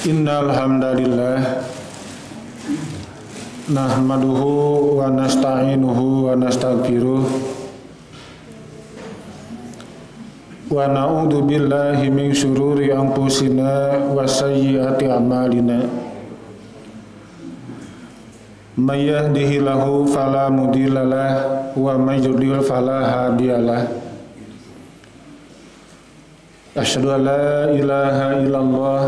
Innal hamdalillah nahmaduhu wa nasta'inuhu wa nastaghfiruh wa na'udzu billahi min syururi anfusina wa sayyiati a'malina. May yahdihillahu fala mudhillalah wa may yudhlil fala hadiyalah. Asyhadu an la ilaha illallah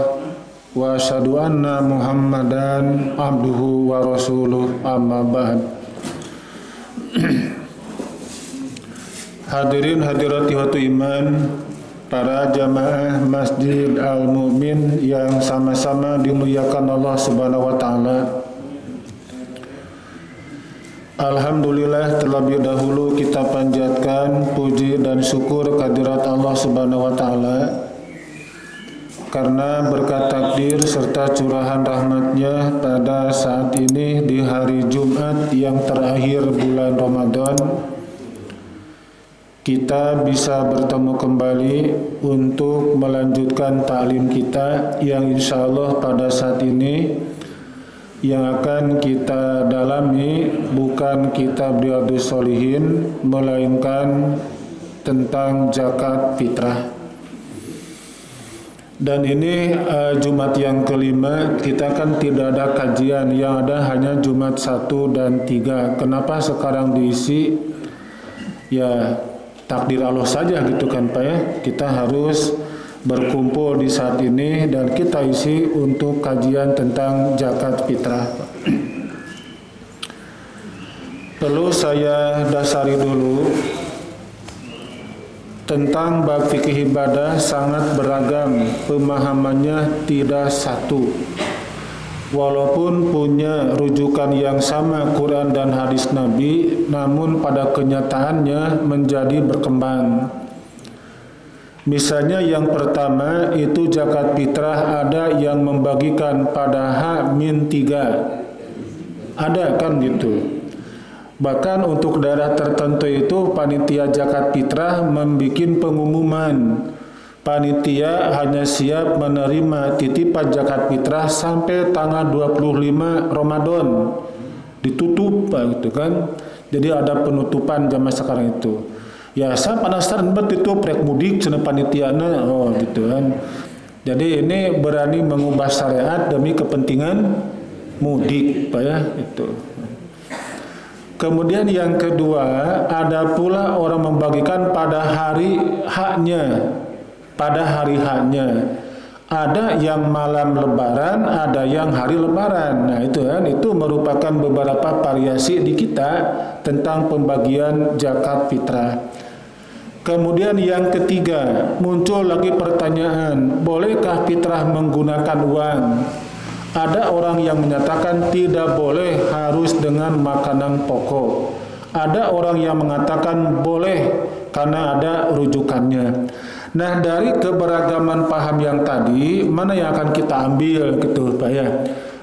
wa asyhadu anna Muhammadan abduhu wa rasuluh, amma ba'd. Hadirin hadirat ihwatu iman, para jamaah Masjid Al-Mu'min yang sama-sama dimuliakan Allah Subhanahu wa taala. Alhamdulillah, terlebih dahulu kita panjatkan puji dan syukur kehadirat Allah Subhanahu wa taala karena berkat takdir serta curahan rahmatnya pada saat ini di hari Jumat yang terakhir bulan Ramadan kita bisa bertemu kembali untuk melanjutkan ta'lim kita yang insya Allah pada saat ini yang akan kita dalami bukan kitab Riyadhus Shalihin melainkan tentang zakat fitrah. Dan ini Jumat yang kelima, kita kan tidak ada kajian, yang ada hanya Jumat 1 dan 3. Kenapa sekarang diisi? Ya takdir Allah saja gitu kan Pak ya. Kita harus berkumpul di saat ini dan kita isi untuk kajian tentang zakat fitrah. Perlu saya dasari dulu tentang bab fikih ibadah sangat beragam, pemahamannya tidak satu. Walaupun punya rujukan yang sama Quran dan hadis Nabi, namun pada kenyataannya menjadi berkembang. Misalnya yang pertama itu zakat fitrah ada yang membagikan pada H-3. Ada kan gitu. Bahkan untuk daerah tertentu itu panitia zakat fitrah membuat pengumuman. Panitia hanya siap menerima titipan zakat fitrah sampai tanggal 25 Ramadan. Ditutup gitu kan. Jadi ada penutupan zaman sekarang itu. Ya saya penasaran banget itu prek mudik cenah panitiana gitu kan. Jadi ini berani mengubah syariat demi kepentingan mudik Pak ya itu. Kemudian yang kedua ada pula orang membagikan pada hari haknya, pada hari haknya. Ada yang malam lebaran, ada yang hari lebaran. Nah itu kan, itu merupakan beberapa variasi di kita tentang pembagian zakat fitrah. Kemudian yang ketiga, muncul lagi pertanyaan, bolehkah fitrah menggunakan uang? Ada orang yang menyatakan tidak boleh, harus dengan makanan pokok. Ada orang yang mengatakan boleh karena ada rujukannya. Nah, dari keberagaman paham yang tadi, mana yang akan kita ambil gitu Pak ya?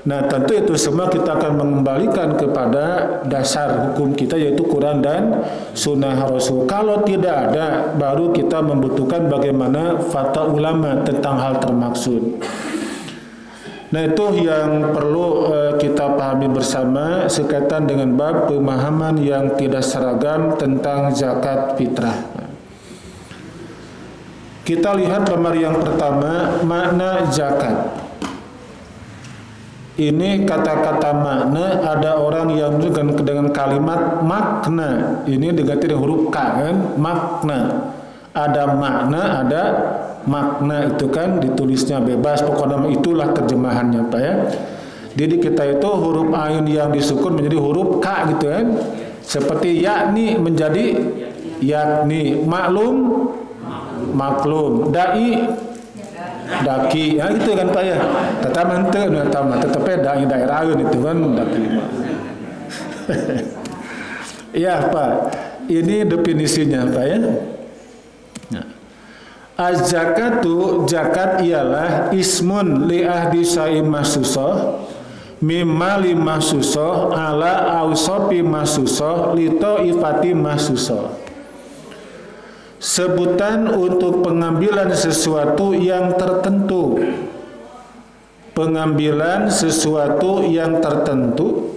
Nah, tentu itu semua kita akan mengembalikan kepada dasar hukum kita yaitu Quran dan Sunnah Rasul. Kalau tidak ada, baru kita membutuhkan bagaimana fatwa ulama tentang hal termaksud. Nah, itu yang perlu kita pahami bersama sekaitan dengan bab pemahaman yang tidak seragam tentang zakat fitrah. Kita lihat lembar yang pertama, makna zakat. Ini kata-kata makna, ada orang yang dengan kalimat makna. Ini diganti dengan huruf K kan, makna. Ada makna, ada makna, itu kan ditulisnya bebas, pokoknya itulah terjemahannya Pak ya. Jadi kita itu huruf ain yang disukun menjadi huruf K gitu kan. Seperti yakni menjadi yakni, maklum maklum, dai daki, ya gitu kan Pak ya. Tetap ente, tetapnya dai daerah itu kan daki. Ya Pak, ini definisinya Pak ya. Az-zakatu, zakat ialah ismun li ahdi syai'in mahsusah mimma li mahsusah ala ausopi mahsusah li ta'ifati mahsusah. Sebutan untuk pengambilan sesuatu yang tertentu pengambilan sesuatu yang tertentu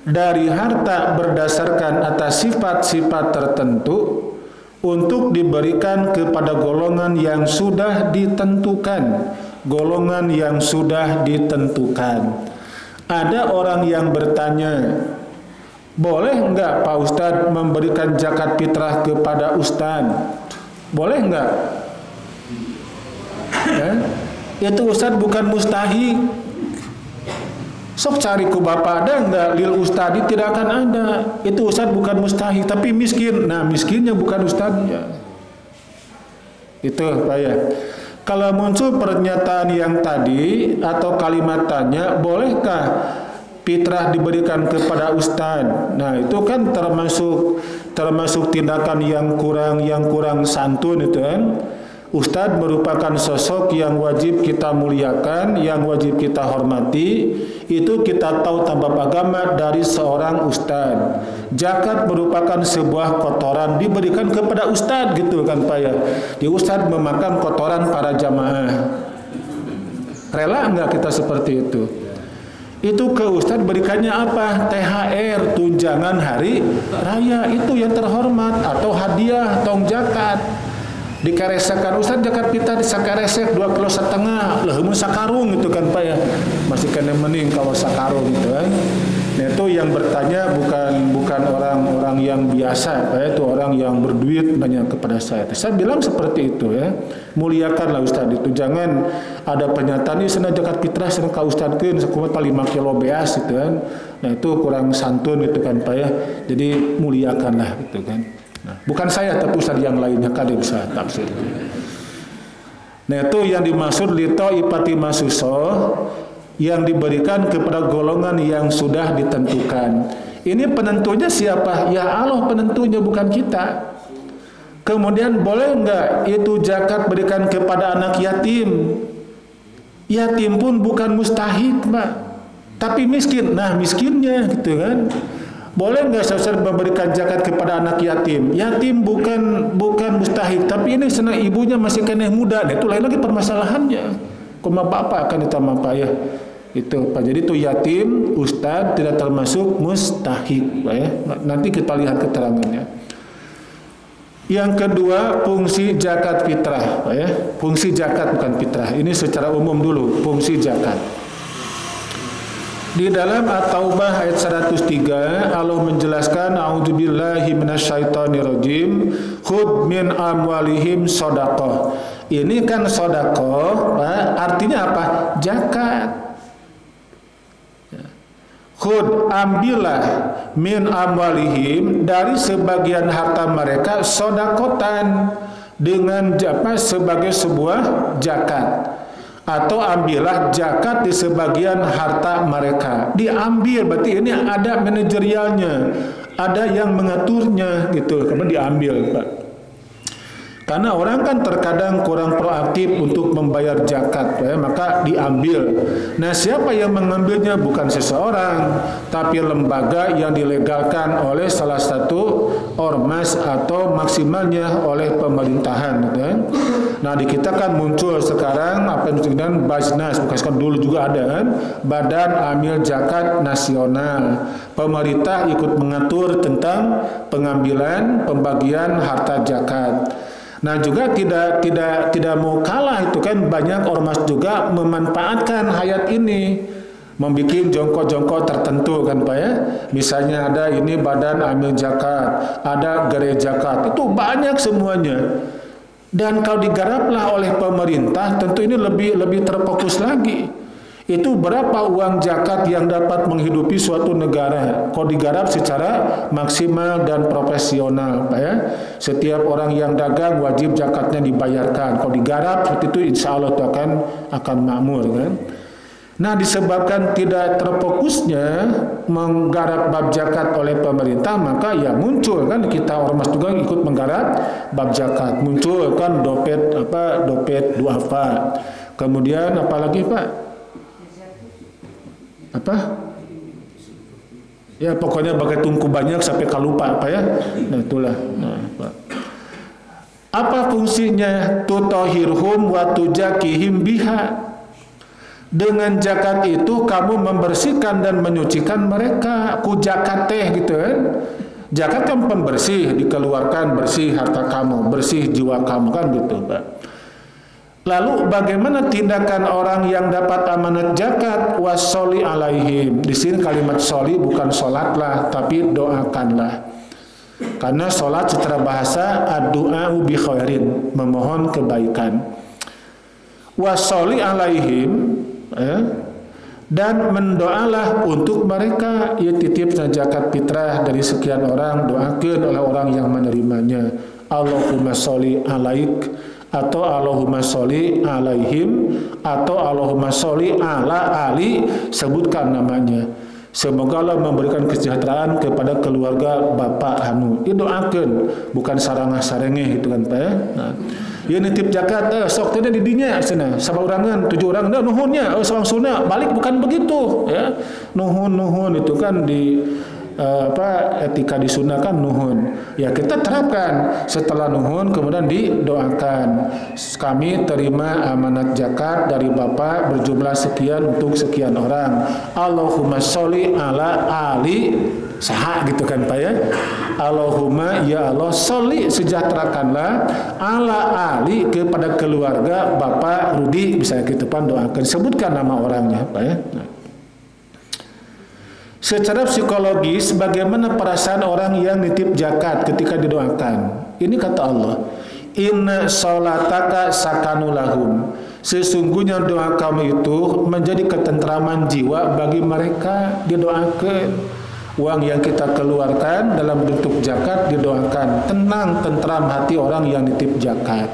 dari harta berdasarkan atas sifat-sifat tertentu untuk diberikan kepada golongan yang sudah ditentukan. Golongan yang sudah ditentukan. Ada orang yang bertanya, boleh enggak Pak Ustadz memberikan zakat fitrah kepada Ustadz? Boleh enggak? Ya? Itu Ustadz bukan mustahil. Sok cari ku bapak ada enggak lil ustadi, tidak akan ada. Itu Ustadz bukan mustahil, tapi miskin. Nah, miskinnya bukan ustadznya. Itu Pak ya. Kalau muncul pernyataan yang tadi atau kalimat tanya, bolehkah fitrah diberikan kepada ustadz? Nah, itu kan termasuk tindakan yang kurang santun itu kan. Ustadz merupakan sosok yang wajib kita muliakan, yang wajib kita hormati. Itu kita tahu tanpa agama dari seorang ustadz. Zakat merupakan sebuah kotoran diberikan kepada ustadz gitu kan Pak ya. Di ustadz memakan kotoran para jamaah. Rela enggak kita seperti itu? Itu ke ustadz berikannya apa? THR, tunjangan hari raya, itu yang terhormat, atau hadiah, tong zakat. Dikaresakan Ustadz zakat fitrah disakaresek 2,5 kilo lah mun sakarung gitu kan Pak ya, masih kena mending kalau sakarung gitu kan. Nah, itu yang bertanya bukan orang-orang yang biasa Pak ya, itu orang yang berduit nanya kepada saya. Saya bilang seperti itu ya, muliakanlah Ustadz itu, jangan ada pernyataan ini sana zakat fitrah sana ka Ustadz keun sakumaha 5 kilo beas gitu kan. Nah, itu kurang santun gitu kan Pak ya. Jadi muliakanlah gitu kan. Nah, bukan saya tapi Ustaz yang lainnya kali bisa tafsir. Nah, itu yang dimaksud lito ipati masuso, yang diberikan kepada golongan yang sudah ditentukan. Ini penentunya siapa? Ya Allah penentunya, bukan kita. Kemudian boleh enggak itu zakat berikan kepada anak yatim? Yatim pun bukan mustahik Pak, tapi miskin. Nah, miskinnya gitu kan. Boleh nggak saya memberikan zakat kepada anak yatim? Yatim bukan mustahik, tapi ini senang ibunya masih kena muda. Nah, itu lain lagi permasalahannya. Kuma bapak akan ditambah Pak ya. Itu Pak. Jadi itu yatim, ustadz tidak termasuk mustahik Pak ya. Nanti kita lihat keterangannya. Yang kedua, fungsi zakat fitrah Pak ya. Fungsi zakat bukan fitrah. Ini secara umum dulu, fungsi zakat. Di dalam At-Taubah ayat 103 Allah menjelaskan a'udzubillahi minasyaitonirrajim khudh min amwalihim shadaqah. Ini kan shadaqah artinya apa? Zakat. Khudh, ambillah min amwalihim dari sebagian harta mereka shadaqatan dengan apa? Sebagai sebuah zakat. Atau ambillah zakat di sebagian harta mereka. Diambil berarti ini ada manajerialnya, ada yang mengaturnya gitu. Kemudian diambil Pak. Karena orang kan terkadang kurang proaktif untuk membayar zakat ya, maka diambil. Nah, siapa yang mengambilnya? Bukan seseorang, tapi lembaga yang dilegalkan oleh salah satu ormas atau maksimalnya oleh pemerintahan gitu ya. Nah, di kita kan muncul sekarang apa yang disebut dengan Bajnas, bukan dulu juga ada kan, Badan Amil Zakat Nasional. Pemerintah ikut mengatur tentang pengambilan, pembagian harta zakat. Nah, juga tidak mau kalah itu kan, banyak ormas juga memanfaatkan hayat ini, membikin jongkok-jongkok tertentu kan Pak ya. Misalnya ada ini Badan Amil Zakat, ada gereja zakat, itu banyak semuanya. Dan kalau digaraplah oleh pemerintah, tentu ini lebih terfokus lagi. Itu berapa uang zakat yang dapat menghidupi suatu negara kalau digarap secara maksimal dan profesional Pak ya. Setiap orang yang dagang wajib zakatnya dibayarkan. Kalau digarap seperti itu insya Allah itu akan makmur kan. Nah, disebabkan tidak terfokusnya menggarap bab zakat oleh pemerintah, maka ya muncul kan kita ormas juga ikut menggarap bab zakat. Muncul kan dompet duafa. Kemudian apalagi Pak? Apa? Ya pokoknya pakai tungku banyak sampai kalupa Pak ya. Nah, itulah. Nah, Pak. Apa fungsinya? Tutahhirhum wa tujakihim biha. Dengan zakat itu kamu membersihkan dan menyucikan mereka. Ku zakat teh gitu kan. Zakat kan pembersih, dikeluarkan bersih harta kamu, bersih jiwa kamu kan gitu, Pak. Lalu bagaimana tindakan orang yang dapat amanat zakat? Wassoli alaihim. Di sini kalimat soli bukan sholatlah, tapi doakanlah. Karena sholat secara bahasa ad-du'a'u bi khairin, memohon kebaikan. Wassoli alaihim, dan mendoalah untuk mereka. Ya, titip zakat fitrah dari sekian orang, doakan oleh orang yang menerimanya. Allahumma sholli alaik, atau Allahumma sholli alaihim, atau Allahumma sholli ala ali, sebutkan namanya. Semoga Allah memberikan kesejahteraan kepada keluarga Bapak Hanu. Itu doakan, bukan sarangah-sarengeh itu kan Pak ya. Nah, ya nitip zakat sok teh di dinya cenah sabaurangan 7 orang dah nuhunnya sawang sunna balik bukan begitu ya. Nuhun itu kan di etika di sunnah kan nuhun. Ya kita terapkan setelah nuhun kemudian didoakan. Kami terima amanat zakat dari Bapak berjumlah sekian untuk sekian orang. Allahumma sholli ala ali saha gitu kan Pak ya. Allahumma ya Allah sholli sejahterakanlah ala ali kepada keluarga Bapak Rudi, bisa gitu pan doakan, sebutkan nama orangnya Pak ya. Nah. Secara psikologis bagaimana perasaan orang yang nitip zakat ketika didoakan? Ini kata Allah, inna sholataka sakanulahum. Sesungguhnya doa kamu itu menjadi ketentraman jiwa bagi mereka. Didoakan uang yang kita keluarkan dalam bentuk zakat, didoakan tenang tentram hati orang yang nitip zakat.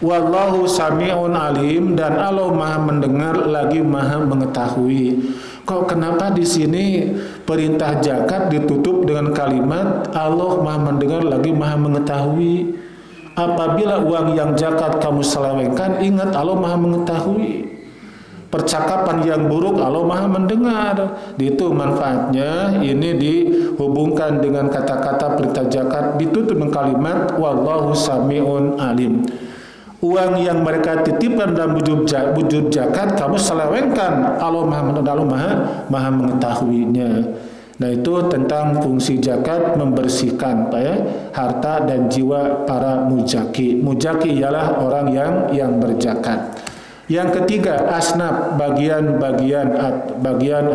Wallahu sami'un alim, dan Allah Maha mendengar lagi Maha mengetahui. Kok kenapa di sini perintah zakat ditutup dengan kalimat Allah Maha mendengar lagi Maha mengetahui? Apabila uang yang zakat kamu selewengkan, ingat Allah Maha mengetahui. Percakapan yang buruk Allah Maha mendengar. Itu manfaatnya ini dihubungkan dengan kata-kata perintah zakat, ditutup dengan kalimat wallahu sami'un alim. Uang yang mereka titipkan dalam wujud zakat kamu selewengkan, Allah Maha mengetahuinya. Nah itu tentang fungsi zakat membersihkan Pak ya, harta dan jiwa para muzaki. Muzaki ialah orang yang berzakat. Yang ketiga asnaf, bagian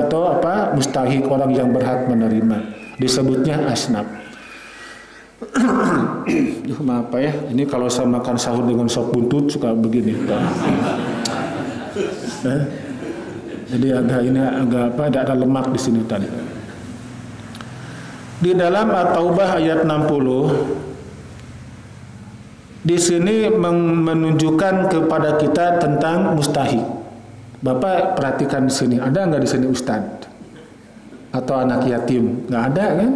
atau mustahik, orang yang berhak menerima, disebutnya asnaf. Maaf Pak ya, ini kalau saya makan sahur dengan sop buntut suka begini Pak. Jadi agak ada lemak di sini tadi. Di dalam At-Taubah ayat 60 di sini menunjukkan kepada kita tentang mustahik. Bapak perhatikan di sini, ada nggak di sini ustadz atau anak yatim? Nggak ada kan?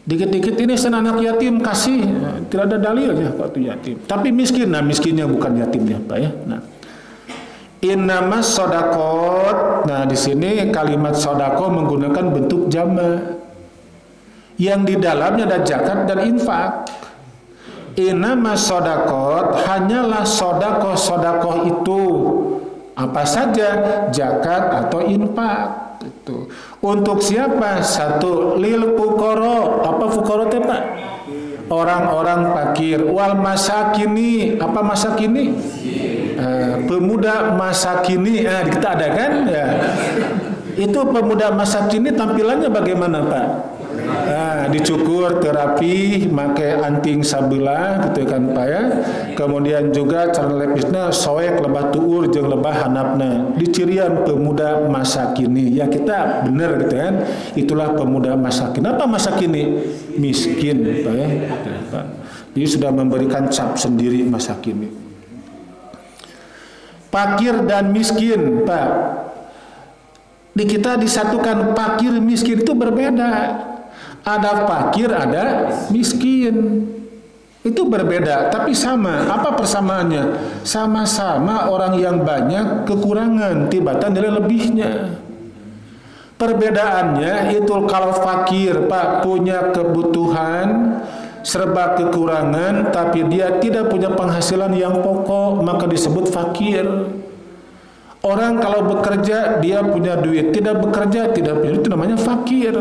Dikit-dikit ini sen anak yatim kasih, tidak ada dalilnya kok itu yatim. Tapi miskin, nah miskinnya bukan yatimnya Pak ya. Nah, innamas sodakot. Nah di sini kalimat sodako menggunakan bentuk jama, yang di dalamnya ada zakat dan infak. Innamas sodakot, hanyalah sodakoh itu apa saja, zakat atau infak. Itu untuk siapa? Satu, lil fuqara. Apa fuqara teh Pak? Orang-orang fakir. Wal masakini. Apa masakini? Pemuda masakini. Kita ada kan ya. Itu pemuda masakini tampilannya bagaimana Pak? Dicukur terapi, pakai anting sabelah gitu kan Pak ya. Kemudian juga cara lepisnya soek lebah tuur jeung lebah hanapna. Dicirian pemuda masakini. Ya kita bener gitu kan. Itulah pemuda masakin. Apa masakini? Miskin Pak ya. Dia sudah memberikan cap sendiri masakini. Fakir dan miskin Pak. Di kita disatukan fakir miskin itu berbeda. Ada fakir, ada miskin. Itu berbeda, tapi sama. Apa persamaannya? Sama-sama orang yang banyak kekurangan, tibatan nilai lebihnya. Perbedaannya itu kalau fakir Pak punya kebutuhan serba kekurangan, tapi dia tidak punya penghasilan yang pokok, maka disebut fakir. Orang kalau bekerja dia punya duit, tidak bekerja tidak punya duit, itu namanya fakir.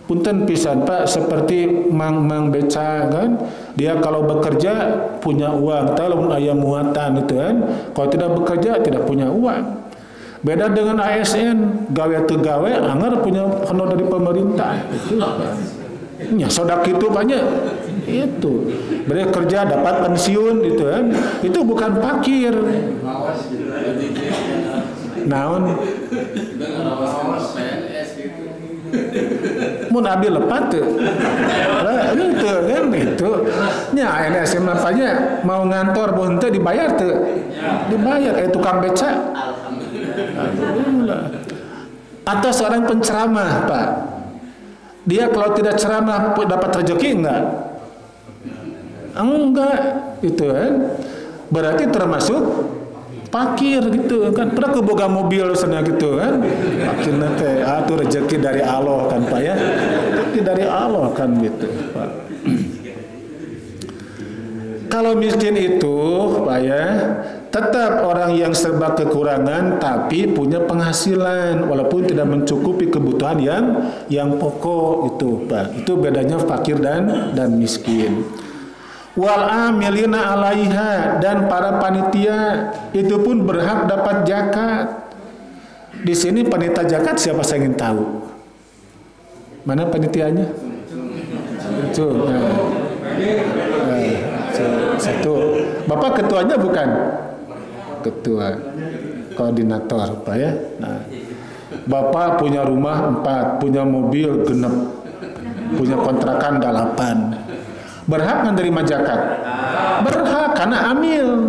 Punten pisan Pak, seperti mang beca kan, dia kalau bekerja punya uang, kalau aya muatan itu kan, kalau tidak bekerja tidak punya uang. Beda dengan ASN, gawe teu gawe anger punya honor dari pemerintah. Itu nya sodak itu banyak. Itu. Mereka kerja dapat pensiun itu kan. Itu bukan fakir. Naon? Mun abdi lepat teu. Lah itu kan itu. Nya ASN apanya mau ngantor boh henteu dibayar teu? Dibayar tukang beca. Atau seorang penceramah Pak, dia kalau tidak ceramah dapat rezeki enggak? Enggak, itu kan berarti termasuk fakir gitu kan. Pernah keboga mobil sana gitu kan, fakir nanti itu rezeki dari Allah kan Pak ya, rezeki dari Allah kan gitu Pak. Kalau miskin itu Pak ya, tetap orang yang serba kekurangan tapi punya penghasilan walaupun tidak mencukupi kebutuhan yang pokok itu Pak. Itu bedanya fakir dan miskin. Wal amilina alaiha, dan para panitia itu pun berhak dapat zakat. Di sini panitia zakat siapa saya ingin tahu? Mana panitianya? Itu. Satu. Bapak ketuanya bukan? Ketua, koordinator Pak ya. Nah, Bapak punya rumah 4, punya mobil 6, punya kontrakan 8. Berhak menerima zakat? Berhak, karena amil.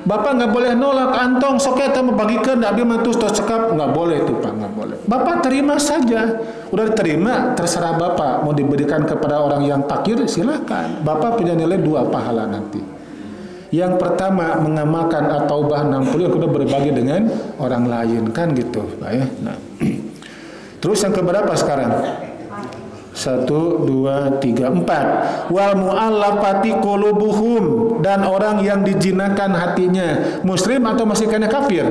Bapak nggak boleh nolak, antong soket mau bagikan abdi mantus tos cekap, nggak boleh itu Pak, nggak boleh. Bapak terima saja, udah diterima terserah Bapak mau diberikan kepada orang yang fakir silakan. Bapak punya nilai 2 pahala nanti. Yang pertama mengamalkan at-taubah 60, yang kedua berbagi dengan orang lain kan gitu Pak ya. Nah, terus yang keberapa sekarang? 1, 2, 3, 4. Wal mu'allafati qulubuhum, dan orang yang dijinakan hatinya, muslim atau masih kena kafir?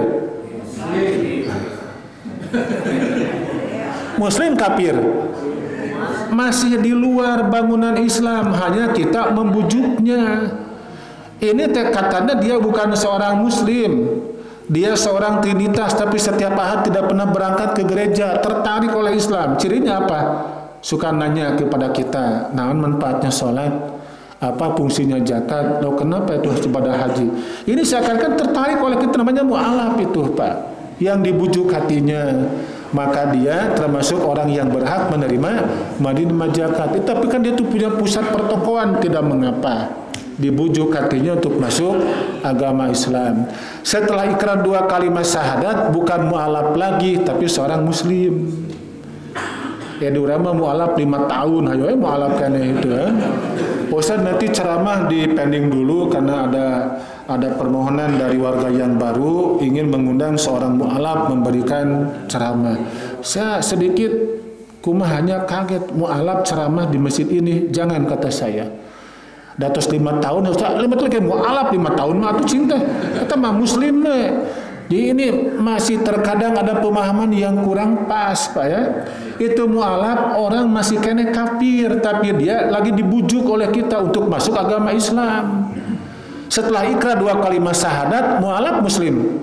Muslim kafir. Masih di luar bangunan Islam, hanya kita membujuknya. Ini katanya dia bukan seorang muslim. Dia seorang trinitas tapi setiap ahad tidak pernah berangkat ke gereja, tertarik oleh Islam. Cirinya apa? Suka nanya kepada kita, naon manfaatnya sholat, apa fungsinya zakat, loh kenapa itu harus ibadah haji. Ini seakan-akan tertarik oleh kita, namanya mu'alaf itu Pak, yang dibujuk hatinya, maka dia termasuk orang yang berhak menerima zakat. Tapi kan dia tuh punya pusat pertokoan, tidak mengapa dibujuk hatinya untuk masuk agama Islam. Setelah ikrar 2 kalimat syahadat, bukan mu'alaf lagi tapi seorang muslim. Ya diurang mah mu'alaf 5 tahun, ayo mu'alaf kan itu kan. Ustaz nanti ceramah di pending dulu karena ada permohonan dari warga yang baru ingin mengundang seorang mu'alaf memberikan ceramah. Saya sedikit hanya kaget, mu'alaf ceramah di masjid ini, jangan kata saya. Datos 5 tahun, Ustaz 5 tahun kayak mu'alaf 5 tahun mah atuh cinta. Kata mah muslim Jadi ini masih terkadang ada pemahaman yang kurang pas Pak ya. Itu mu'alaf orang masih kena kafir, tapi dia lagi dibujuk oleh kita untuk masuk agama Islam. Setelah ikrar 2 kalimat syahadat, mu'alaf muslim.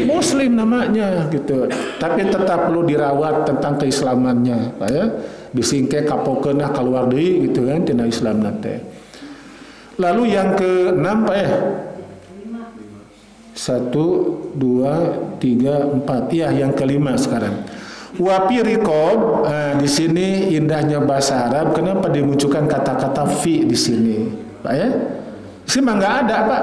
Muslim namanya gitu. Tapi tetap perlu dirawat tentang keislamannya Pak ya. Bisingke kapokeun keluar deui gitu kan tina Islam nanti. Lalu yang ke-6 Pak ya. 1, 2, 3, 4. Iya, yang kelima sekarang. Wapi riqab. Di sini indahnya bahasa Arab. Kenapa dimunculkan kata-kata fi di sini, Pak ya? Sini mah nggak ada, Pak.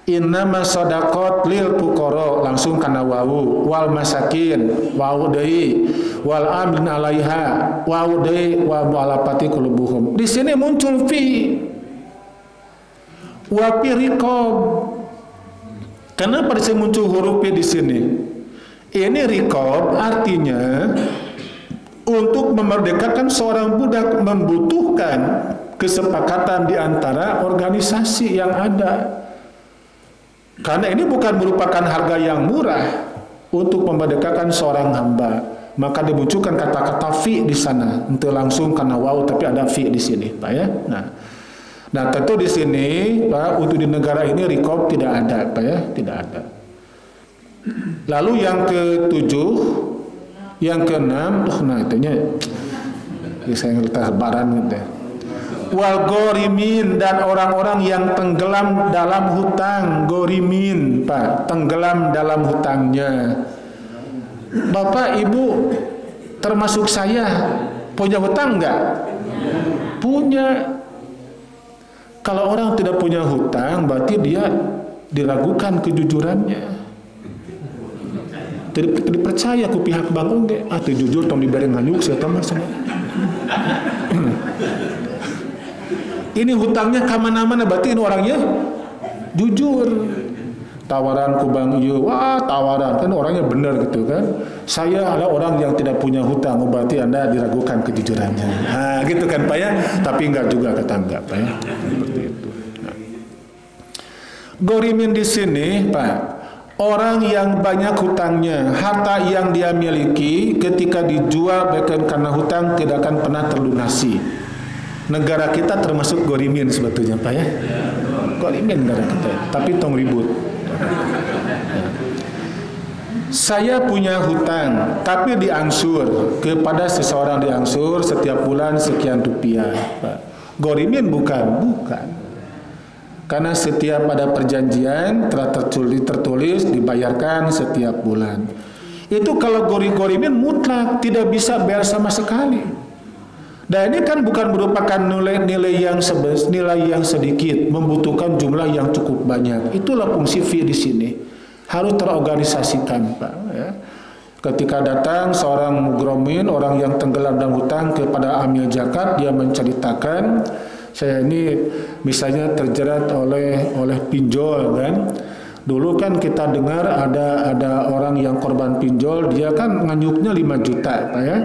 Innama shadaqat lil fuqara, langsung kana wawu, wal masakin, wawu deui, wal amilin alaiha, wawu deui, wa mu'alafati qulubuhum. Di sini muncul fi. Wapi riqab. Kenapa disini muncul huruf P di sini? Ini riqab artinya untuk memerdekakan seorang budak membutuhkan kesepakatan di antara organisasi yang ada. Karena ini bukan merupakan harga yang murah untuk memerdekakan seorang hamba, maka dimunculkan kata-kata fi di sana, itu langsung karena waw tapi ada fi di sini, Pak ya. Nah tentu di sini Pak, untuk di negara ini rikob tidak ada, Pak ya, tidak ada. Lalu yang ketujuh, yang keenam, nah itunya, saya ngerti lebaran gitu. Wal gorimin, dan orang-orang yang tenggelam dalam hutang. Gorimin, Pak, tenggelam dalam hutangnya. Bapak Ibu termasuk saya punya hutang enggak? Punya. Kalau orang tidak punya hutang berarti dia diragukan kejujurannya. Tidak dipercaya ku pihak bank enggak? Teu jujur tong dibere nganyuk saya tambah sama. Ini hutangnya ke mana-mana, berarti ini orangnya jujur. Tawaran ku bang ieu, wah tawaran, kan orangnya benar gitu kan. Saya adalah orang yang tidak punya hutang, berarti Anda diragukan kejujurannya. Nah, gitu kan Pak ya. Tapi enggak juga ketangga Pak ya. Seperti itu. Nah. Gorimin di sini Pak, orang yang banyak hutangnya, harta yang dia miliki ketika dijual bahkan karena hutang tidak akan pernah terlunasi. Negara kita termasuk gorimin sebetulnya Pak ya. Gorimin negara kita, tapi tong ribut. Saya punya hutang, tapi diangsur kepada seseorang, diangsur setiap bulan sekian rupiah, Pak. Gorimin bukan. Karena setiap ada perjanjian telah tertulis dibayarkan setiap bulan. Itu kalau gorimin mutlak, tidak bisa bayar sama sekali. Dan ini kan bukan merupakan nilai yang sedikit, membutuhkan jumlah yang cukup banyak. Itulah fungsi fi di sini. Harus terorganisasikan, Pak. Ya. Ketika datang seorang mugromin, orang yang tenggelam dalam hutang kepada amil zakat, dia menceritakan, saya ini misalnya terjerat oleh pinjol kan. Dulu kan kita dengar ada orang yang korban pinjol, dia kan nganyuknya 5 juta, Pak ya.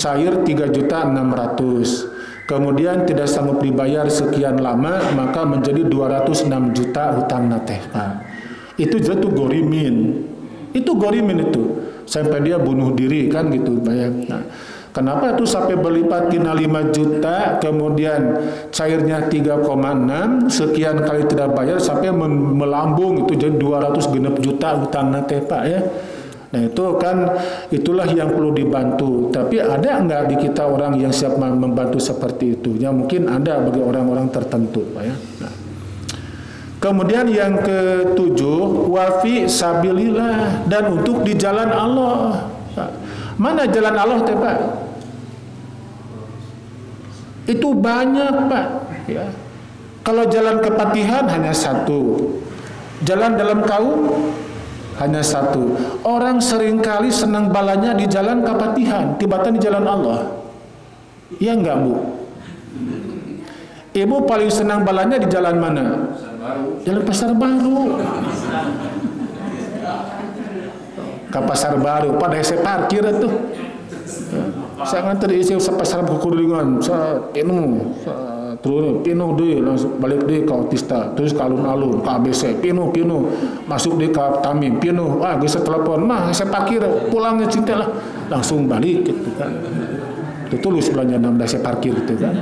Cair 3.600.000. Kemudian tidak sanggup dibayar sekian lama, maka menjadi 206 juta hutang nateh, Pak. Itu jatuh gorimin. Itu gorimin itu. Sampai dia bunuh diri kan gitu, Pak ya. Nah, kenapa itu sampai berlipat kena 5 juta, kemudian cairnya 3,6, sekian kali tidak bayar sampai melambung itu jadi 200 juta hutang nateh, Pak ya. Nah itu kan, itulah yang perlu dibantu. Tapi ada enggak di kita orang yang siap membantu seperti itu? Ya mungkin ada bagi orang-orang tertentu, Pak ya. Nah. Kemudian yang ketujuh, wafi sabilillah, dan untuk di jalan Allah. Pak. Mana jalan Allah, teh Pak? Itu banyak, Pak. Ya. Kalau jalan kepatihan hanya satu, jalan dalam kaum hanya satu. Orang seringkali senang balanya di jalan kepatihan, tibatan di jalan Allah. Ya enggak, Bu? Ibu paling senang balanya di jalan mana? Jalan Pasar Baru. Ke Pasar Baru, pada saya parkir tuh. Saya nganter isi pasar Kukuringan, saya terus pinuh deh, langsung balik deh ke Otista, terus ke alun-alun, ke ABC, pinuh, masuk deh ke Tamim, pinuh, bisa telepon, saya parkir, pulangnya cinta lah, langsung balik gitu kan. Itu tulis belanja 16 saya parkir gitu kan.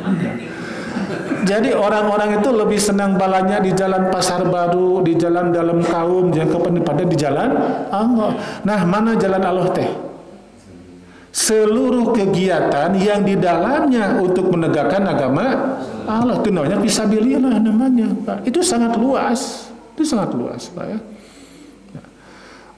Jadi orang-orang itu lebih senang balanya di jalan Pasar Baru, di jalan dalam kaum, jangan pada di jalan Allah. Nah, mana jalan Allah teh? Seluruh kegiatan yang di dalamnya untuk menegakkan agama Allah itu namanya fisabilillah namanya, Pak. Itu sangat luas. Itu sangat luas, Pak ya.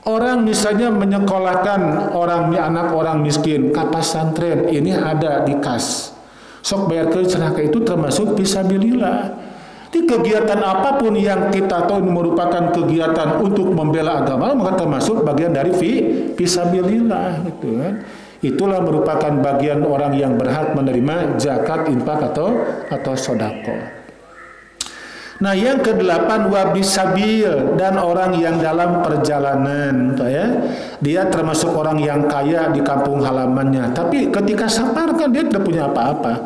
Orang misalnya menyekolahkan anak orang miskin ke pesantren, ini ada di kas. Sok bayar ke celaka, itu termasuk fisabilillah. Di kegiatan apapun yang kita tahu merupakan kegiatan untuk membela agama, maka termasuk bagian dari fisabilillah, gitu kan. Itulah merupakan bagian orang yang berhak menerima zakat, infak atau sedekah. Nah, yang ke-8 wabisabil, dan orang yang dalam perjalanan, ya. Dia termasuk orang yang kaya di kampung halamannya, tapi ketika safar kan dia tidak punya apa-apa.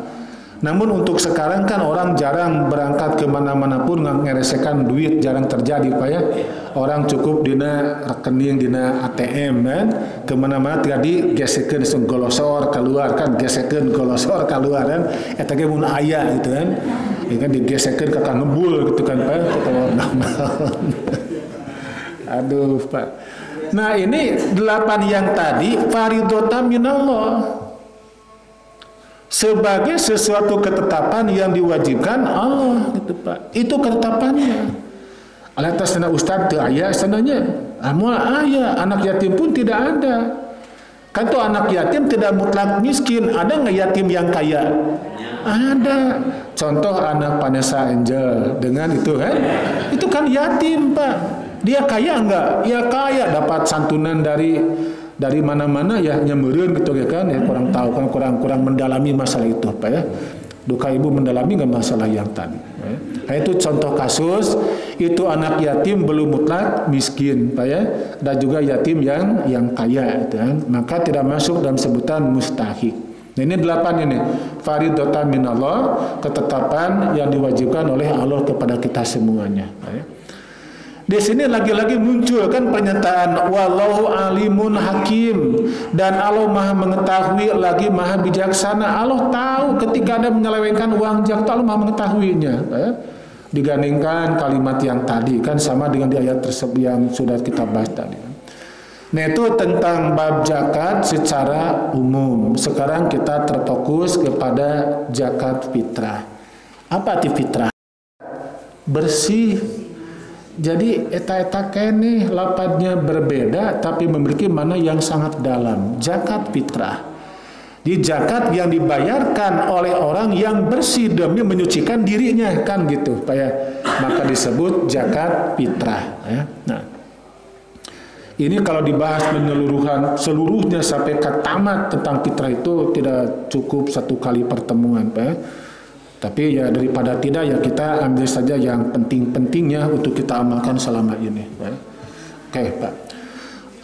Namun untuk sekarang kan orang jarang berangkat kemana-mana pun ngeresekan duit, jarang terjadi Pak ya. Orang cukup dina rekening, dina ATM kan, kemana-mana jadi gesekeun golosor keluar kan, gesekeun golosor keluar kan, eta ge mun aya gitu kan. Ya kan digesekeun ka ngebul gitu kan Pak. Aduh Pak. Nah ini 8 yang tadi faridatan minallah, sebagai sesuatu ketetapan yang diwajibkan Allah gitu Pak. Itu ketetapannya. Atas sana ustaz teu aya sananya. Moal aya, anak yatim pun tidak ada. Kan tuh anak yatim tidak mutlak miskin. Ada nggak yatim yang kaya? Ada. Contoh anak Vanessa Angel dengan itu kan. Itu kan yatim Pak. Dia kaya enggak? Ya kaya, dapat santunan dari mana-mana ya nyemeureun gitu ya kan, ya kurang tahu kan, kurang mendalami masalah itu Pak ya. Duka ibu mendalami nggak masalah yang tadi ya. Nah, itu contoh kasus, itu anak yatim belum mutlak miskin Pak ya, dan juga yatim yang kaya gitu kan, maka tidak masuk dalam sebutan mustahik. Nah, ini 8 ini faridatan minallah, ketetapan yang diwajibkan oleh Allah kepada kita semuanya Pak ya. Di sini lagi-lagi muncul kan pernyataan wallahu alimun hakim, dan Allah maha mengetahui lagi maha bijaksana. Allah tahu ketika Anda menyelewengkan uang zakat, Allah maha mengetahuinya ya. Digandingkan kalimat yang tadi kan sama dengan di ayat tersebut yang sudah kita bahas tadi. Nah itu tentang bab zakat secara umum. Sekarang kita terfokus kepada zakat fitrah. Apa arti fitrah? Bersih. Jadi eta-eta kene lapatnya berbeda tapi memiliki makna yang sangat dalam. Zakat fitrah. Di zakat yang dibayarkan oleh orang yang bersih demi menyucikan dirinya kan gitu Pak ya. Maka disebut zakat fitrah ya. Nah, ini kalau dibahas menyeluruhan seluruhnya sampai ke tamat tentang fitrah itu tidak cukup 1 kali pertemuan Pak ya. Tapi ya daripada tidak ya kita ambil saja yang penting-pentingnya untuk kita amalkan selama ini. Oke Pak.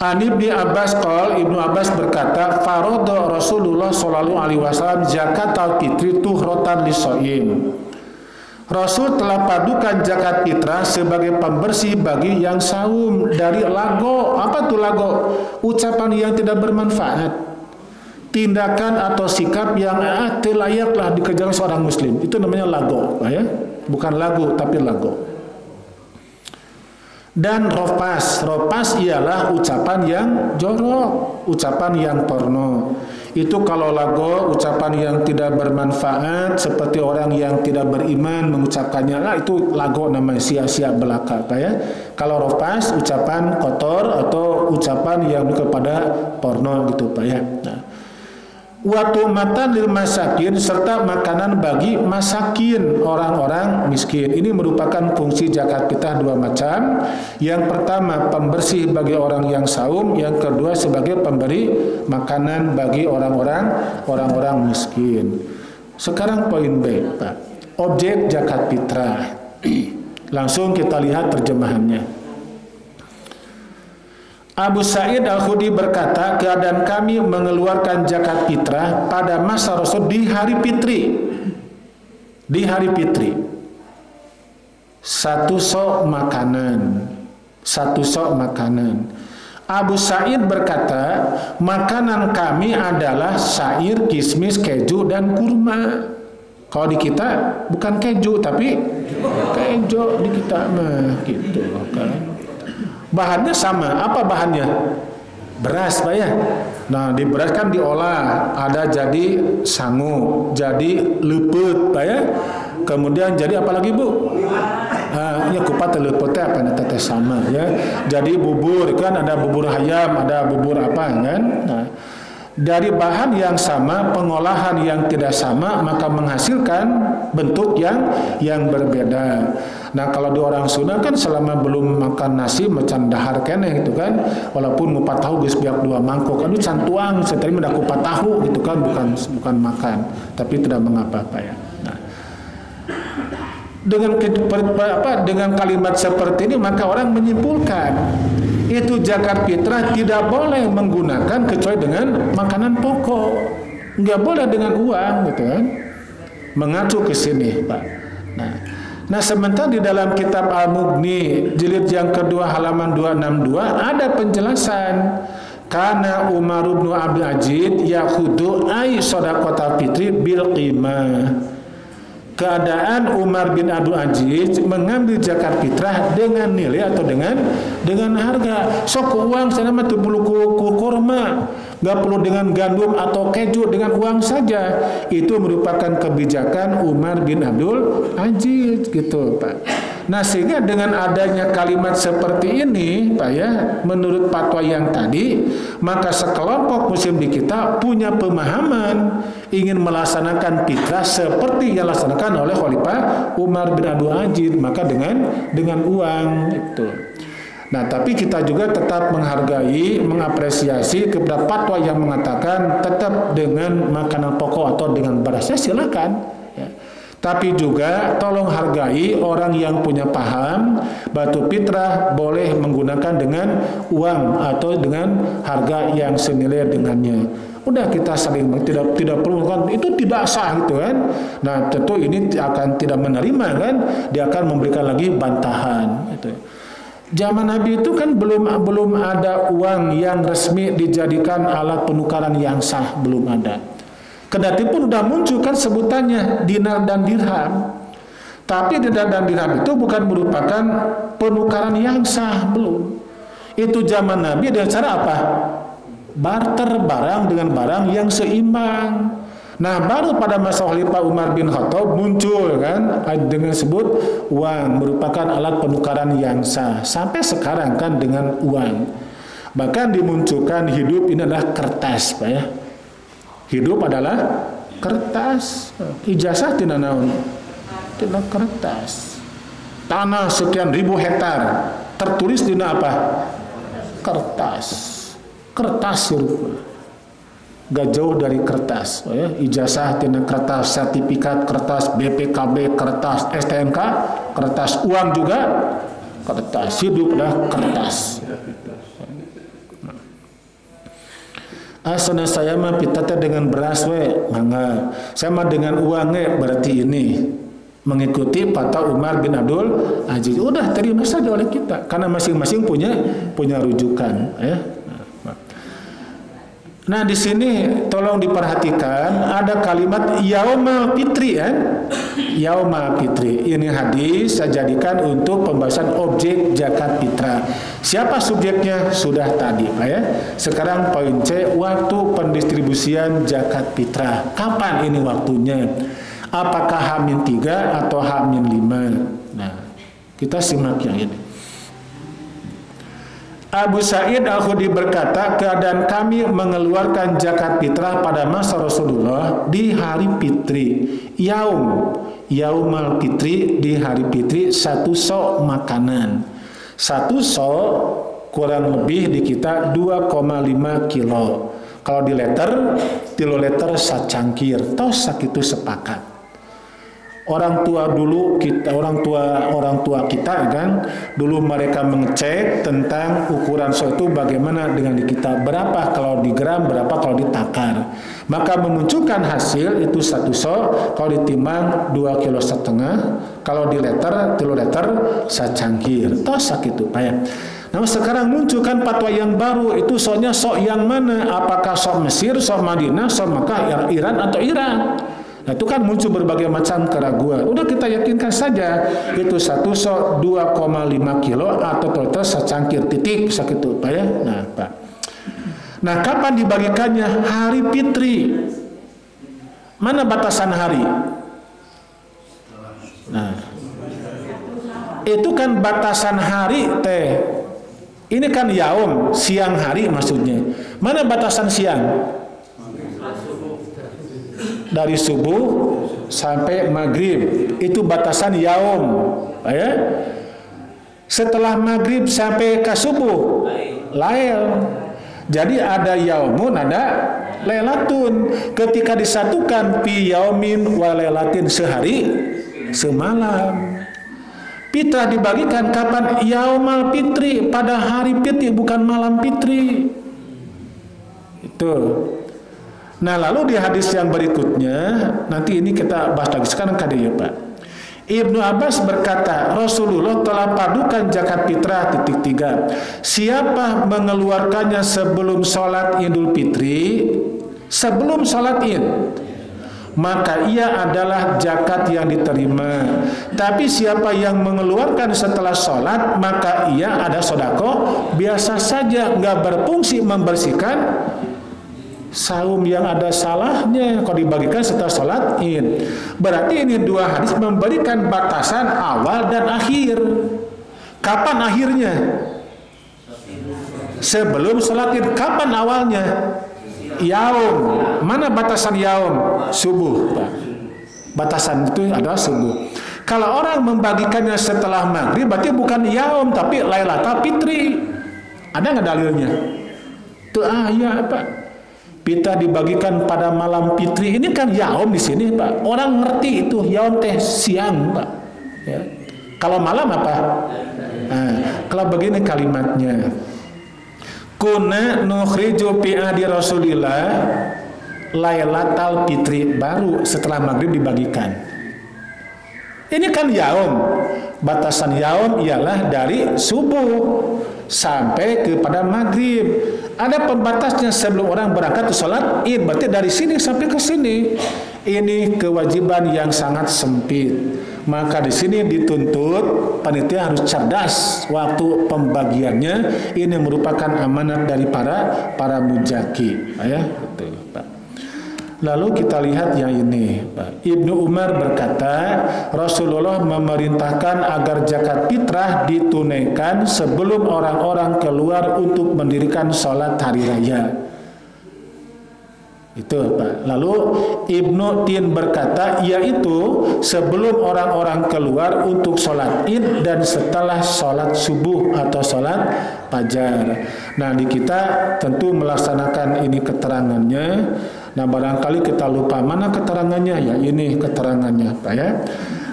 An Ibnu Abbas qol, Ibnu Abbas berkata, faradha Rasulullah sallallahu alaihi wasallam zakatul fitri tuhratan lis-shaim. Rasul telah padukan zakat fitrah sebagai pembersih bagi yang saum dari lago. Apa tuh lago? Ucapan yang tidak bermanfaat. Tindakan atau sikap yang layaklah dikerjakan seorang muslim. Itu namanya lago, ya. Bukan lagu tapi lago. Dan ropas ialah ucapan yang jorok, ucapan yang porno. Itu kalau lago, ucapan yang tidak bermanfaat, seperti orang yang tidak beriman mengucapkannya, lah itu lago namanya, sia-sia belaka ya. Kalau ropas, ucapan kotor atau ucapan yang kepada porno gitu Pak ya. Nah, watu matan lil masakin, serta makanan bagi masakin, orang-orang miskin. Ini merupakan fungsi zakat fitrah 2 macam. Yang pertama pembersih bagi orang yang saum, yang kedua sebagai pemberi makanan bagi orang-orang miskin. Sekarang poin B Pak, objek zakat fitrah. Langsung kita lihat terjemahannya. Abu Sa'id Al-Khudri berkata, keadaan kami mengeluarkan zakat fitrah pada masa Rasul di hari fitri. Di hari fitri. 1 sok makanan. 1 sok makanan. Abu Sa'id berkata, makanan kami adalah syair, kismis, keju, dan kurma. Kalau di kita bukan keju tapi keju di kita mah gitu kan. Bahannya sama, apa bahannya? Beras Pak ya. Nah di beras kan diolah, ada jadi sangu, jadi lepet Pak ya. Kemudian jadi apa lagi Bu? Ya kupat lepetnya apa nanti sama ya. Jadi bubur kan, ada bubur ayam, ada bubur apa kan. Nah, dari bahan yang sama, pengolahan yang tidak sama, maka menghasilkan bentuk yang berbeda. Nah kalau di orang Sunda kan selama belum makan nasi macan dahar kene gitu kan, walaupun ngupat tahu geus biak 2 mangkok, aduh cantuang setari mendak kupat tahu gitu kan, bukan makan, tapi tidak mengapa Pak ya. Nah, dengan kalimat seperti ini maka orang menyimpulkan itu zakat fitrah tidak boleh menggunakan kecuali dengan makanan pokok, nggak boleh dengan uang gitu kan. mengacu ke sini, Pak. Nah, sementara di dalam kitab Al-Mughni jilid yang kedua halaman 262 ada penjelasan. Karena Umar bin Abdul Aziz yakhudu ai shadaqatul fitri bil qimah. Keadaan Umar bin Abdul Aziz mengambil zakat fitrah dengan nilai atau dengan harga. Sok uang sana mah teu perlu kurma, enggak perlu dengan gandum atau keju, dengan uang saja. Itu merupakan kebijakan Umar bin Abdul Aziz gitu, Pak. Nah, sehingga dengan adanya kalimat seperti ini, Pak ya, menurut fatwa yang tadi, maka sekelompok muslim di kita punya pemahaman ingin melaksanakan fitrah seperti yang dilaksanakan oleh Khalifah Umar bin Abdul Aziz, maka dengan uang itu. Nah, tapi kita juga tetap menghargai, mengapresiasi kepada fatwa yang mengatakan tetap dengan makanan pokok atau dengan beras, silakan. Ya. Tapi juga tolong hargai orang yang punya paham batu fitrah boleh menggunakan dengan uang atau dengan harga yang senilai dengannya. Udah kita saling tidak perlu kan, itu tidak sah gitu kan. Nah, tentu ini akan tidak menerima kan, dia akan memberikan lagi bantahan gitu. Zaman Nabi itu kan belum ada uang yang resmi dijadikan alat penukaran yang sah, belum ada. Kendati pun sudah muncul kan sebutannya dinar dan dirham. Tapi dinar dan dirham itu bukan merupakan penukaran yang sah, belum. Itu zaman Nabi dengan cara apa? Barter barang dengan barang yang seimbang. Nah, baru pada masa Khalifah Umar bin Khattab muncul kan dengan sebut uang merupakan alat penukaran yang sah. Sampai sekarang kan dengan uang. Bahkan dimunculkan hidup ini adalah kertas, Pak ya. Hidup adalah kertas. Ijazah tina naon? Tina kertas. Tanah sekian ribu hektar tertulis tina apa? Kertas. Kertas hirup. Gak jauh dari kertas. Ya. Ijazah tina kertas, sertifikat kertas, BPKB kertas, STNK kertas, uang juga kertas. Hidup adalah kertas. Asana saya mah pitata dengan beras we, mangga. Saya mah dengan uang berarti ini mengikuti fatwa Umar bin Abdul Aziz. Udah terima saja oleh kita karena masing-masing punya rujukan ya. Nah, di sini tolong diperhatikan ada kalimat Yaumal Fitri ya. Yaumal Fitri. Ini hadis saya jadikan untuk pembahasan objek zakat fitrah. Siapa subjeknya? Sudah tadi, Pak ya. Sekarang poin C, waktu pendistribusian zakat fitrah. Kapan ini waktunya? Apakah H-3 atau H-5? Nah, kita simak yang ini. Abu Sa'id Al-Khudri berkata, keadaan kami mengeluarkan zakat fitrah pada masa Rasulullah di hari fitri. Yaumal fitri, di hari fitri satu sok makanan. Satu sok kurang lebih di kita 2,5 kilo. Kalau di liter, 3 liter sacangkir. Tos sakitu sepakat. Orang tua kita kan dulu mereka mengecek tentang ukuran sok itu bagaimana dengan di kita, berapa kalau di gram, berapa kalau ditakar, maka memunculkan hasil itu satu sok kalau ditimbang 2,5 kilo, kalau di liter 3 liter sacangkir. Tos sakitu Pak ya. Nah, sekarang muncul kan fatwa yang baru, itu soknya sok yang mana? Apakah sok Mesir, sok Madinah, sok Makkah, Iran atau Irak? Nah, itu kan muncul berbagai macam keraguan. Udah kita yakinkan saja itu satu sok 2,5 kilo atau total secangkir titik sakitu Pak ya. Nah, Pak. Nah, kapan dibagikannya? Hari fitri. Mana batasan hari? Nah, itu kan batasan hari teh. Ini kan yaum, siang hari maksudnya. Mana batasan siang? Dari subuh sampai maghrib, itu batasan yaum ya. Setelah maghrib sampai ke subuh lail. Jadi ada yaumun, ada lailatun. Ketika disatukan fi yaumin wa lailatin, sehari semalam. Fitrah dibagikan kapan? Yaumal fitri, pada hari fitri, bukan malam fitri. Itu. Nah, lalu di hadis yang berikutnya, nanti ini kita bahas lagi sekarang ya Pak. Ibnu Abbas berkata, Rasulullah telah padukan zakat fitrah (3). Siapa mengeluarkannya sebelum sholat Idul Fitri, sebelum sholat Id, maka ia adalah zakat yang diterima. Tapi siapa yang mengeluarkan setelah sholat, maka ia ada sedekah biasa saja, nggak berfungsi membersihkan saum yang ada salahnya kalau dibagikan setelah sholat Id. Berarti ini dua hadis memberikan batasan awal dan akhir. Kapan akhirnya? Sebelum sholat Id. Kapan awalnya? Yaum. Mana batasan yaum? Subuh, Pak. Batasan itu adalah subuh. Kalau orang membagikannya setelah maghrib, berarti bukan yaum tapi Lailatul Fitri. Ada nggak dalilnya? Tuh ya Pak. Pita dibagikan pada malam fitri, ini kan yaum di sini Pak. Orang ngerti itu yaum teh siang Pak. Ya. Kalau malam apa? Nah, kalau begini kalimatnya, kuna nukhriju fi ahdi Rasulillah Lailatul Fitri, baru setelah maghrib dibagikan. Ini kan yaum. Batasan yaum ialah dari subuh sampai kepada maghrib. Ada pembatasnya sebelum orang berangkat ke sholat Id. Berarti dari sini sampai ke sini. Ini kewajiban yang sangat sempit. Maka di sini dituntut panitia harus cerdas waktu pembagiannya. Ini merupakan amanat dari para mujaki. Ya, betul, Pak. Lalu kita lihat yang ini, Pak. Ibnu Umar berkata, Rasulullah memerintahkan agar zakat fitrah ditunaikan sebelum orang-orang keluar untuk mendirikan sholat hari raya. Itu, Pak. Lalu Ibnu Tin berkata, yaitu sebelum orang-orang keluar untuk sholat Id dan setelah sholat subuh atau sholat fajar. Nah, di kita tentu melaksanakan ini keterangannya. Nah, barangkali kita lupa mana keterangannya, ya ini keterangannya Pak ya.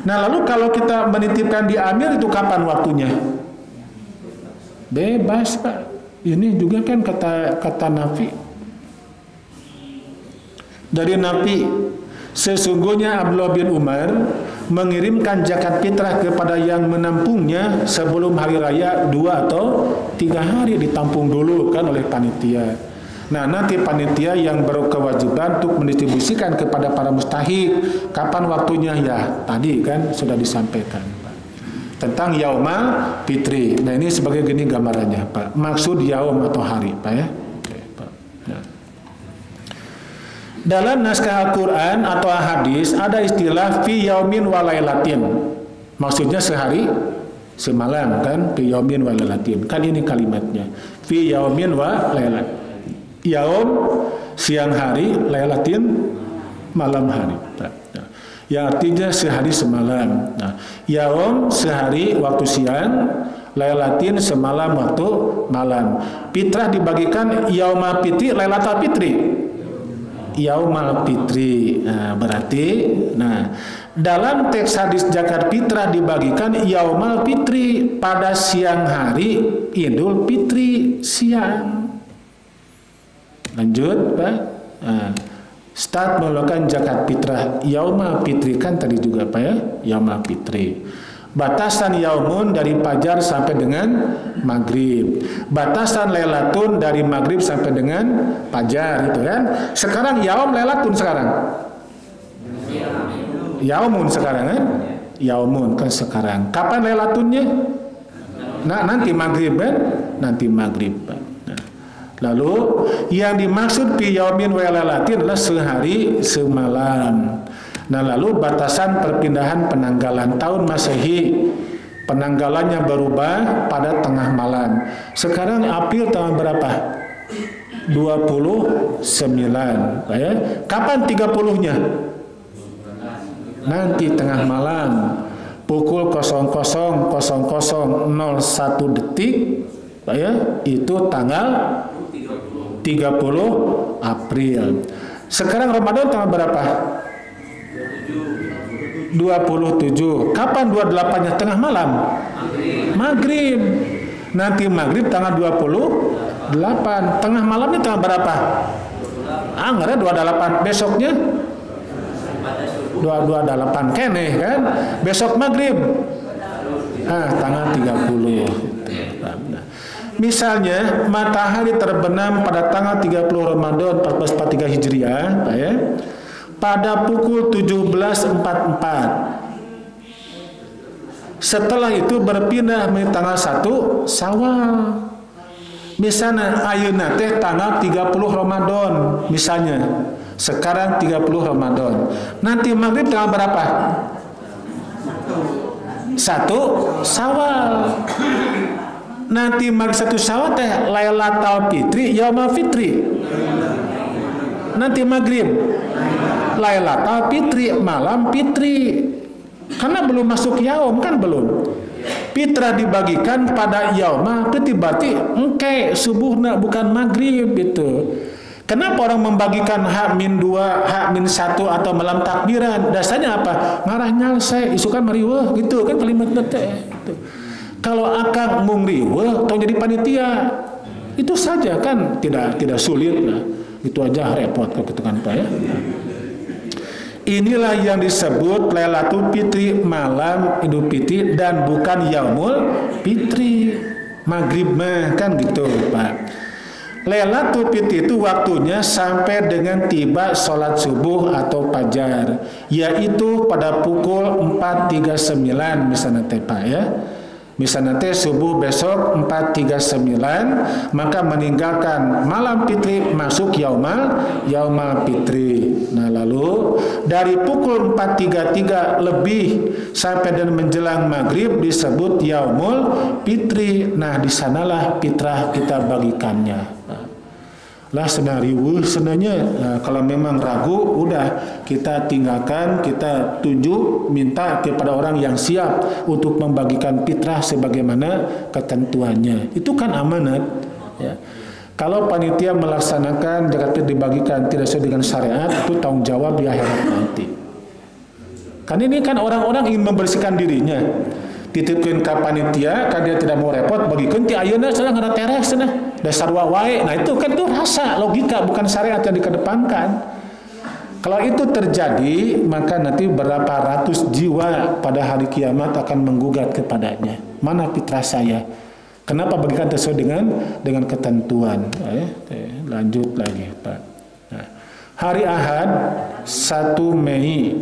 Nah, lalu kalau kita menitipkan di amir itu kapan waktunya? Bebas Pak. Ini juga kan kata Nafi. Dari Nafi, sesungguhnya Abdullah bin Umar mengirimkan zakat fitrah kepada yang menampungnya sebelum hari raya 2 atau 3 hari, ditampung dulu kan oleh panitia. Nah, nanti panitia yang berkewajiban untuk mendistribusikan kepada para mustahik. Kapan waktunya? Ya, tadi kan sudah disampaikan Pak. Tentang Yaumal Fitri. Nah, ini sebagai gini gambarannya Pak. Maksud yaum atau hari Pak ya. Oke, Pak. Nah. Dalam naskah Al-Quran atau hadis ada istilah fi yaumin wa lailatin. Maksudnya sehari semalam kan, fi yaumin wa lailatin. Kan ini kalimatnya. Fi yaumin wa lailatin. Yaum siang hari, lailatin malam hari. Nah, yang artinya sehari semalam. Nah, yaum sehari waktu siang, lailatin semalam waktu malam. Fitrah dibagikan yaumul fitri, lailatul fitri. Yaumul fitri. Nah, berarti dalam teks hadis zakat fitrah dibagikan yaumul fitri pada siang hari Idul Fitri siang. Lanjut Pak. Start melakukan zakat fitrah yaumul fitri kan tadi juga Pak ya, yaumul fitri. Batasan yaumun dari fajar sampai dengan maghrib. Batasan lailatun dari maghrib sampai dengan fajar gitu kan. Sekarang yaum lailatun sekarang. Yaumun sekarang kan? Yaumun kan sekarang. Kapan lailatunnya? Nah, nanti maghrib kan? Nanti maghrib Pak. Lalu yang dimaksud fi yaumin wa lailatin adalah sehari semalam. Nah, lalu batasan perpindahan penanggalan tahun Masehi, penanggalannya berubah pada tengah malam. Sekarang April tanggal berapa? 29, ya. Kapan 30-nya? Nanti tengah malam. Pukul 00.0001 detik, ya, itu tanggal 30 April. Sekarang Ramadan tanggal berapa? 27. Kapan 28-nya? Tengah malam. Maghrib. Nanti maghrib tanggal 28. Tengah malamnya tanggal berapa? Anggarnya 28 besoknya 228 keneh kan. Besok maghrib tanggal 30. Misalnya matahari terbenam pada tanggal 30 Ramadan 1443 Hijriah, ya, pada pukul 17.44. Setelah itu berpindah menjadi tanggal 1 Syawal. Misalnya ayeuna teh tanggal 30 Ramadan, misalnya. Sekarang 30 Ramadan. Nanti maghrib tanggal berapa? 1 Syawal. Nanti maghrib 1 Syawal teh Lailatul Fitri, Yaumul Fitri. Nanti maghrib Lailatul Fitri, malam Fitri. Karena belum masuk yaum kan belum. Fitrah dibagikan pada Yaumul Fitri, berarti engke subuhna bukan maghrib itu. Kenapa orang membagikan H-2, H-1 atau malam takbiran? Dasarnya apa? Ngarah nyalse, isukan mariweuh gitu kan kalimat teh. Kalau akang mung riweuh tong jadi panitia. Itu saja kan tidak sulit lah. Itu aja repot gitu kan Pak ya. Inilah yang disebut Lailatul Fitri, malam Idul Fitri, dan bukan Yaumul Fitri. Maghrib mah kan gitu Pak. Lailatul Fitri itu waktunya sampai dengan tiba sholat subuh atau fajar, yaitu pada pukul 4.39 misalnya teh Pak ya. Misalnya teh subuh besok 4.39, maka meninggalkan malam fitri masuk yaumul fitri. Nah lalu dari pukul 4.33 lebih sampai dan menjelang maghrib disebut yaumul fitri. Nah di sanalah fitrah kita bagikannya. Lah senariwu senanya. Nah, kalau memang ragu udah kita tinggalkan, kita tunjuk, minta kepada orang yang siap untuk membagikan fitrah sebagaimana ketentuannya. Itu kan amanat ya. Kalau panitia melaksanakan zakat fitrah dibagikan tidak sesuai dengan syariat, itu tanggung jawab di akhirat nanti. Kan ini kan orang-orang ingin membersihkan dirinya. Titipkeun ka panitia, kan dia tidak mau repot, bagikeun ti ayeuna cenah ngana teres cenah. Dasar wae. Nah itu kan tuh rasa logika, bukan syariat yang dikedepankan. Kalau itu terjadi, maka nanti berapa ratus jiwa pada hari kiamat akan menggugat kepadanya. Mana fitrah saya? Kenapa bagikan sesuai dengan ketentuan? Lanjut lagi, Pak. Nah, hari Ahad 1 Mei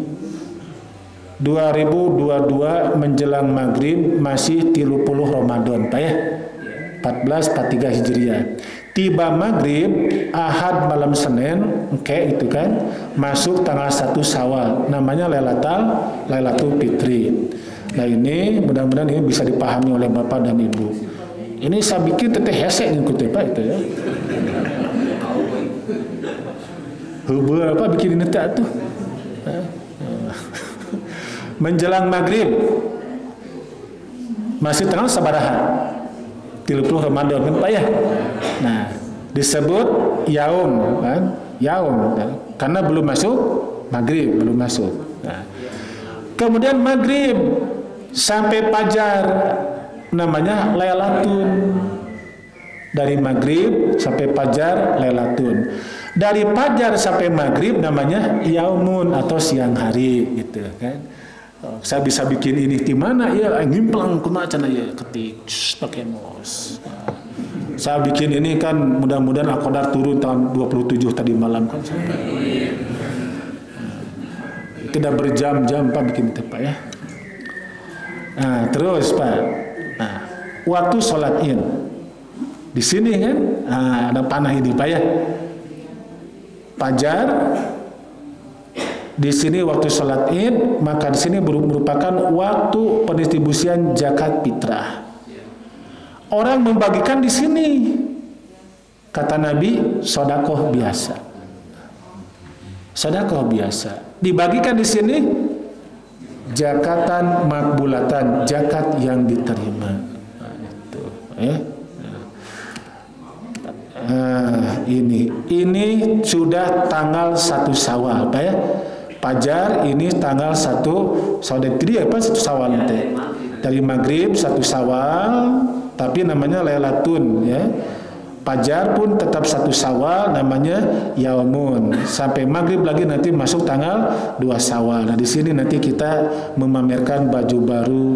2022 menjelang maghrib masih 30 Ramadan Pak ya, 1443 Hijriah. Tiba maghrib Ahad malam Senin, itu kan masuk tanggal 1 Syawal, namanya Lailatul Fitri. Nah ini mudah-mudahan ini bisa dipahami oleh Bapak dan Ibu. Ini saya bikin teteh hesek ngikut Pak itu ya. Hubur apa bikin ini tak tuh? Menjelang maghrib masih tanggal sabaraha 30 Ramadan kan Pak ya. Nah disebut yaum kan, yaum kan? Karena belum masuk maghrib, belum masuk. Nah, kemudian maghrib sampai fajar namanya Lailatun. Dari maghrib sampai fajar Lailatun. Dari fajar sampai maghrib namanya yaumun atau siang hari gitu kan. Saya bisa bikin ini di mana ya ngimplang kumaha cenah ya ketik pakai mouse. Saya bikin ini kan mudah-mudahan Al-Qadar turun tahun 27 tadi malam kan sampai. Tidak berjam-jam Pak bikin itu Pak ya. Nah, terus Pak. Nah, waktu sholat Id. Di sini kan ada panah ini Pak ya. Fajar di sini waktu sholat Id, maka di sini merupakan waktu pendistribusian zakat fitrah. Orang membagikan di sini, kata Nabi, sodakoh biasa. Sodakoh biasa. Dibagikan di sini, zakatan makbulatan, zakat yang diterima. Nah, itu, ya. Ini sudah tanggal 1 Syawal, Pak ya. Fajar ini tanggal 1 Syawal, apa 1 Syawal nanti. Dari maghrib 1 Syawal, tapi namanya Lailatun ya. Fajar pun tetap 1 Syawal, namanya Yaumun. Sampai maghrib lagi nanti masuk tanggal 2 Syawal. Nah di sini nanti kita memamerkan baju baru.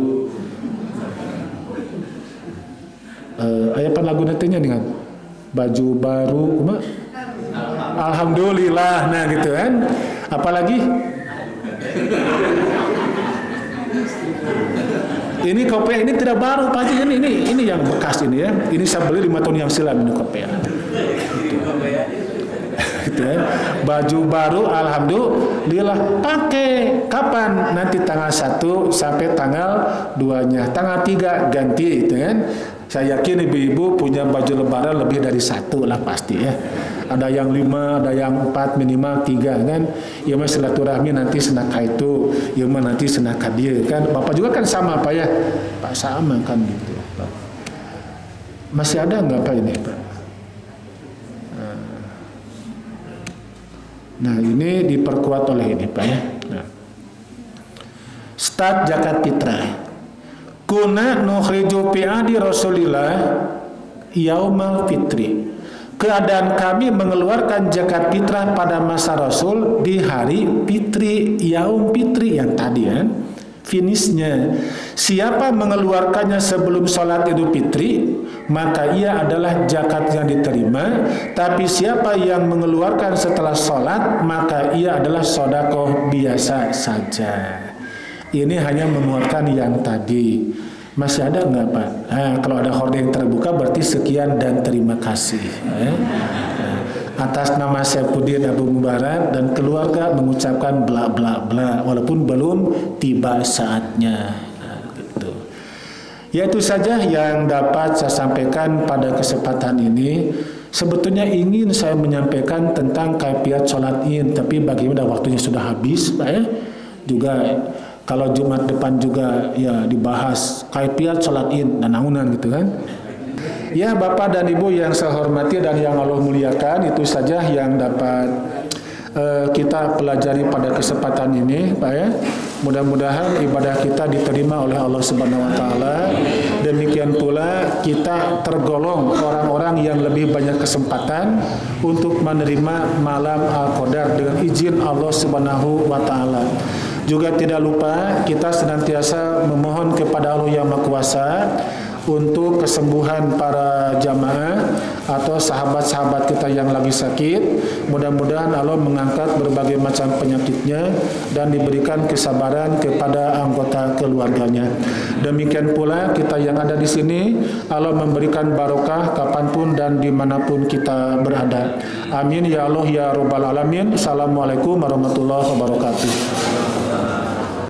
Apa lagu nantinya nih kan? Baju baru, Alhamdulillah. Nah gitu kan. Apalagi? Ini kopiah ini tidak baru, Pak Haji. Ini yang bekas ini ya. Ini saya beli 5 tahun yang silam ini kopiah. Gitu ya. Baju baru alhamdulillah pakai. Kapan? Nanti tanggal 1 sampai tanggal 2-nya. Tanggal 3 ganti itu kan. Saya yakin ibu-ibu punya baju lebaran lebih dari 1 lah pasti ya. Ada yang 5, ada yang 4, minimal 3 kan. Ya mah silaturahmi nanti senaka itu, ya mah nanti senaka dia kan. Bapak juga kan sama Pak ya. Pak sama kan gitu. Masih ada nggak Pak ini Pak? Nah ini diperkuat oleh ini Pak ya. Nah. Start zakat fitrah. Kuna nukhriju fi adi Rasulillah yaumal fitri. Keadaan kami mengeluarkan zakat fitrah pada masa Rasul di hari fitri, yaum fitri yang tadi kan. Finishnya, siapa mengeluarkannya sebelum sholat Idul Fitri, maka ia adalah zakat yang diterima. Tapi siapa yang mengeluarkan setelah sholat, maka ia adalah sedekah biasa saja. Ini hanya mengeluarkan yang tadi. Masih ada nggak Pak? Kalau ada hordeng terbuka berarti sekian dan terima kasih. Atas nama Saifuddin Abu Mubarak dan keluarga mengucapkan bla bla bla walaupun belum tiba saatnya. Gitu. Ya itu saja yang dapat saya sampaikan pada kesempatan ini. Sebetulnya ingin saya menyampaikan tentang kaifiat sholat Id, tapi bagaimana waktunya sudah habis, Pak ya. Juga kalau Jumat depan juga ya dibahas kaifiat sholat Id dan nangunan gitu kan. Ya Bapak dan Ibu yang saya hormati dan yang Allah muliakan, itu saja yang dapat kita pelajari pada kesempatan ini Pak ya. Mudah-mudahan ibadah kita diterima oleh Allah Subhanahu wa taala. Demikian pula kita tergolong orang-orang yang lebih banyak kesempatan untuk menerima malam Al-Qadar dengan izin Allah Subhanahu wa taala. Juga tidak lupa kita senantiasa memohon kepada Allah Yang Maha Kuasa untuk kesembuhan para jamaah atau sahabat-sahabat kita yang lagi sakit. Mudah-mudahan Allah mengangkat berbagai macam penyakitnya dan diberikan kesabaran kepada anggota keluarganya. Demikian pula kita yang ada di sini, Allah memberikan barokah kapanpun dan dimanapun kita berada. Amin ya Allah ya Rabbal Alamin. Assalamualaikum warahmatullahi wabarakatuh.